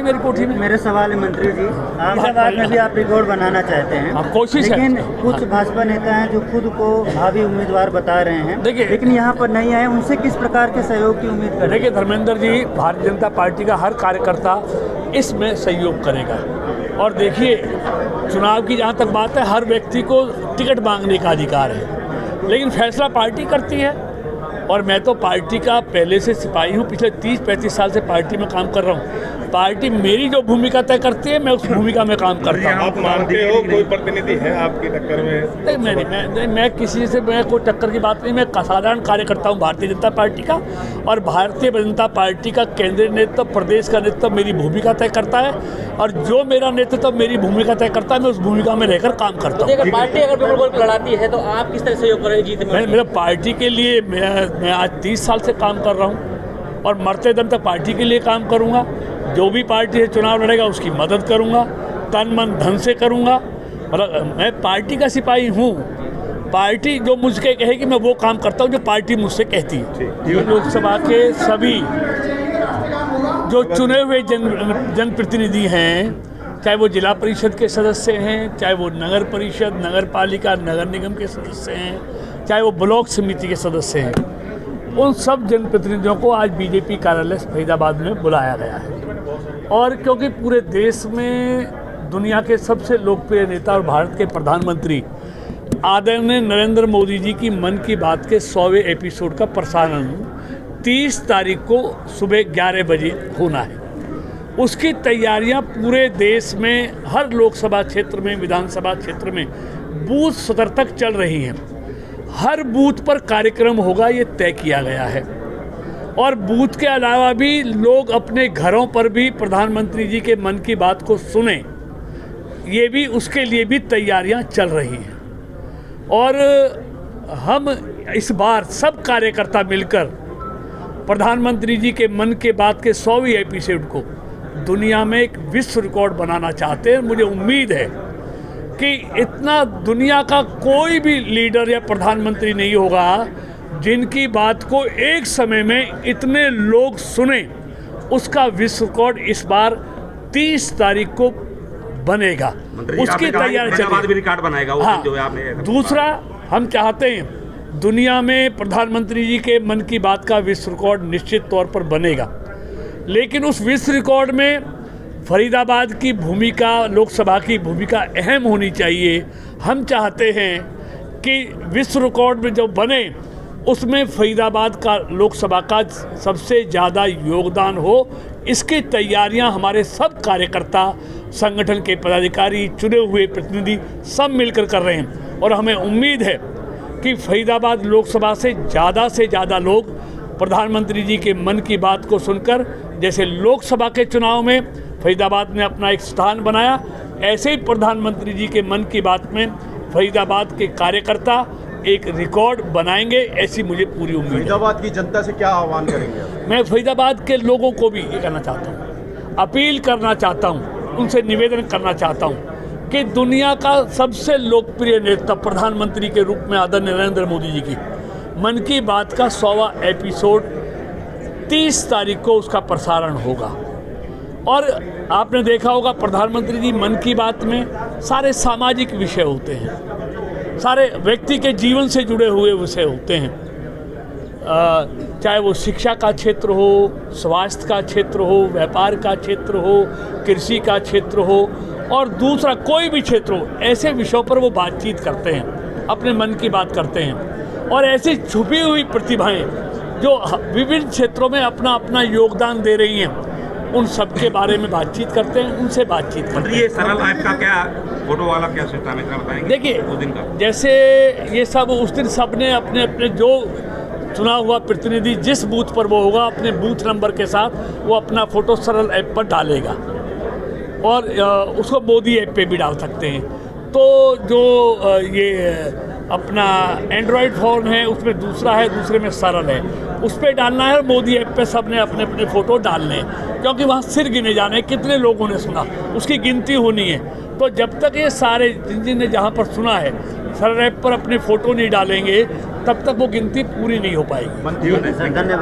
मेरी कोठी में। मेरे सवाल है मंत्री जी, इलाहाबाद में भी आप रिकॉर्ड बनाना चाहते हैं, कोशिश है, लेकिन कुछ भाजपा नेता हैं जो खुद को भावी उम्मीदवार बता रहे हैं, देखिए, लेकिन यहाँ पर नहीं आए, उनसे किस प्रकार के सहयोग की उम्मीद करें? देखिए धर्मेंद्र जी, भारतीय जनता पार्टी का हर कार्यकर्ता इसमें सहयोग करेगा। और देखिए, चुनाव की जहाँ तक बात है, हर व्यक्ति को टिकट मांगने का अधिकार है, लेकिन फैसला पार्टी करती है। और मैं तो पार्टी का पहले से सिपाही हूँ, पिछले 30-35 साल से पार्टी में काम कर रहा हूँ। पार्टी मेरी जो भूमिका तय करती है, मैं उस भूमिका में काम करता हूँ। आप मानते हो कोई प्रतिनिधि है आपकी टक्कर में? नहीं, मैं किसी से मैं कोई टक्कर की बात नहीं। मैं साधारण कार्यकर्ता हूँ भारतीय जनता पार्टी का, और भारतीय जनता पार्टी का केंद्रीय नेतृत्व, प्रदेश का नेतृत्व मेरी भूमिका तय करता है, और जो मेरा नेतृत्व मेरी भूमिका तय करता है, मैं उस भूमिका में रहकर काम करता हूँ। अगर पार्टी पेपर लड़ाती है तो आप किस तरह सहयोग करेंगे जीत में? मेरा पार्टी के लिए मैं आज 30 साल से काम कर रहा हूँ, और मरते दम तक पार्टी के लिए काम करूँगा। जो भी पार्टी से चुनाव लड़ेगा उसकी मदद करूँगा, तन मन धन से करूँगा। मतलब मैं पार्टी का सिपाही हूँ, पार्टी जो मुझसे कहेगी मैं वो काम करता हूँ जो पार्टी मुझसे कहती है। लोकसभा के सभी जो चुने हुए जनप्रतिनिधि हैं, चाहे वो जिला परिषद के सदस्य हैं, चाहे वो नगर परिषद, नगर पालिका, नगर निगम के सदस्य हैं, चाहे वो ब्लॉक समिति के सदस्य हैं, उन सब जनप्रतिनिधियों को आज बीजेपी कार्यालय फरीदाबाद में बुलाया गया है। और क्योंकि पूरे देश में दुनिया के सबसे लोकप्रिय नेता और भारत के प्रधानमंत्री आदरणीय नरेंद्र मोदी जी की मन की बात के 100वें एपिसोड का प्रसारण 30 तारीख को सुबह 11 बजे होना है। उसकी तैयारियां पूरे देश में हर लोकसभा क्षेत्र में, विधानसभा क्षेत्र में बूथ स्तर तक चल रही हैं। हर बूथ पर कार्यक्रम होगा, ये तय किया गया है। और बूथ के अलावा भी लोग अपने घरों पर भी प्रधानमंत्री जी के मन की बात को सुने, ये भी उसके लिए भी तैयारियां चल रही हैं। और हम इस बार सब कार्यकर्ता मिलकर प्रधानमंत्री जी के मन के बात के 100वें एपिसोड को दुनिया में एक विश्व रिकॉर्ड बनाना चाहते हैं। मुझे उम्मीद है कि इतना दुनिया का कोई भी लीडर या प्रधानमंत्री नहीं होगा जिनकी बात को एक समय में इतने लोग सुने। उसका विश्व रिकॉर्ड इस बार 30 तारीख को बनेगा, उसकी तैयारी चल रिकॉर्ड बनाएगा। हाँ, जो आपने दूसरा हम चाहते हैं दुनिया में प्रधानमंत्री जी के मन की बात का विश्व रिकॉर्ड निश्चित तौर पर बनेगा, लेकिन उस विश्व रिकॉर्ड में फरीदाबाद की भूमिका, लोकसभा की भूमिका अहम होनी चाहिए। हम चाहते हैं कि विश्व रिकॉर्ड में जो बने उसमें फरीदाबाद का लोकसभा का सबसे ज़्यादा योगदान हो। इसकी तैयारियां हमारे सब कार्यकर्ता, संगठन के पदाधिकारी, चुने हुए प्रतिनिधि सब मिलकर कर रहे हैं। और हमें उम्मीद है कि फरीदाबाद लोकसभा से ज़्यादा लोग प्रधानमंत्री जी के मन की बात को सुनकर, जैसे लोकसभा के चुनाव में फरीदाबाद ने अपना एक स्थान बनाया, ऐसे ही प्रधानमंत्री जी के मन की बात में फरीदाबाद के कार्यकर्ता एक रिकॉर्ड बनाएंगे, ऐसी मुझे पूरी उम्मीद है। फरीदाबाद की जनता से क्या आह्वान करेंगे? मैं फरीदाबाद के लोगों को भी ये कहना चाहता हूँ, अपील करना चाहता हूँ, उनसे निवेदन करना चाहता हूँ कि दुनिया का सबसे लोकप्रिय नेता प्रधानमंत्री के रूप में आदरणीय नरेंद्र मोदी जी की मन की बात का 100वां एपिसोड 30 तारीख को उसका प्रसारण होगा। और आपने देखा होगा प्रधानमंत्री जी मन की बात में सारे सामाजिक विषय होते हैं, सारे व्यक्ति के जीवन से जुड़े हुए विषय होते हैं, चाहे वो शिक्षा का क्षेत्र हो, स्वास्थ्य का क्षेत्र हो, व्यापार का क्षेत्र हो, कृषि का क्षेत्र हो, और दूसरा कोई भी क्षेत्र हो, ऐसे विषयों पर वो बातचीत करते हैं, अपने मन की बात करते हैं। और ऐसी छुपी हुई प्रतिभाएं जो विभिन्न क्षेत्रों में अपना अपना योगदान दे रही हैं, उन सब के बारे में बातचीत करते हैं, उनसे बातचीत करते हैं। ये सरल ऐप का क्या फोटो वाला क्या सिस्टम है, बताएंगे? देखिए, उस दिन का जैसे ये सब उस दिन सब ने अपने अपने जो चुना हुआ प्रतिनिधि जिस बूथ पर वो होगा, अपने बूथ नंबर के साथ वो अपना फ़ोटो सरल ऐप पर डालेगा, और उसको मोदी ऐप पे भी डाल सकते हैं। तो जो ये अपना एंड्रॉयड फ़ोन है उसमें दूसरा है, दूसरे में सरल है, उस पर डालना है। मोदी ऐप पे सब ने अपने अपने फ़ोटो डालने हैं, क्योंकि वहाँ सिर गिने जाने कितने लोगों ने सुना, उसकी गिनती होनी है। तो जब तक ये सारे जिन जहाँ पर सुना है सरल ऐप पर अपने फ़ोटो नहीं डालेंगे, तब तक वो गिनती पूरी नहीं हो पाएगी। धन्यवाद।